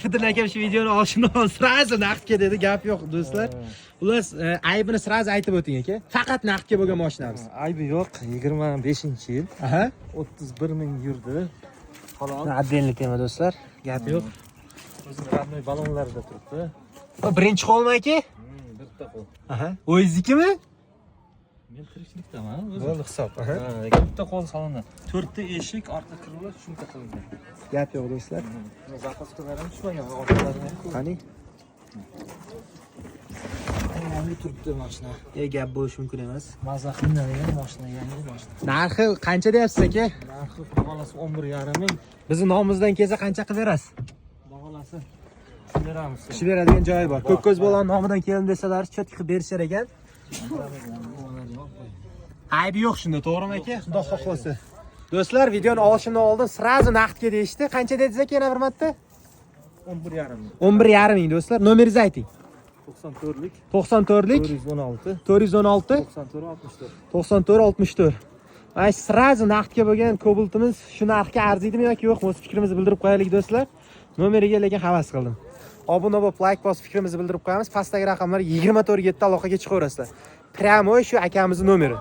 Fidel akam shu videoni olishini sразу naqdga dedi, gap yo'q do'stlar. Ular aybini sразу aytib o'ting aka. Faqat naqdga bo'lgan mashinamiz. Aybi yo'q, 25-yil. Aha. 31 ming yurdi. Xolos. Отдельный tema do'stlar. Gap yo'q. O'zim radnoy balonlarida turibdi. Birinchi qo'lmi aka? Bitta qo'l. Aha. O'zingiznikimi? Men tirikchilikdaman o'zim. Bo'ldi hisob. Aha. Bitta qo'l salonda. 4 ta eshik, orqa kiruvlar shunga qilingan. Gap yo'q do'stlar. Zapaskalar ham tushmagan, orqalari ham ko'p. Qani? Yangi turibdi mashina. Gap bo'lishi mumkin emas. Mazza qilinadigan mashina, yangi mashina. Narxi qancha deyapsiz aka? Narxi baholasi 11,5 ming. Bizni nomimizdan kelsa qancha qilib berasiz? Baholasi beramiz. Kishi beradigan joyi bor. Ko'k ko'z bola nomidan keldim desalar, chet qilib berishar ekan. Aybi yo'q shunda, to'g'rimi aka? Xudo xohlasa. Do'stlar, videoni olishimdan oldin sразу naqdga deyishdi. Qancha dedingiz aka yana bir marta? 11,5 ming. 11,5 ming do'stlar. Nomeringizni ayting. 94lik 94lik 416 416 94 64. 94 64. Ay sразу naqdga bo'lgan Cobalt'imiz shu narxga arziydimi yoki yo'q? O'z fikrimizni bildirib qo'yaylik do'stlar. Nomeriga lekin havas qildim. Obuna bo'lib, like bosib fikrimizni bildirib qo'yamiz. Pastdagi raqamlar 24/7 aloqaga chiqaverasizlar. Pramo shu akamizning nomeri.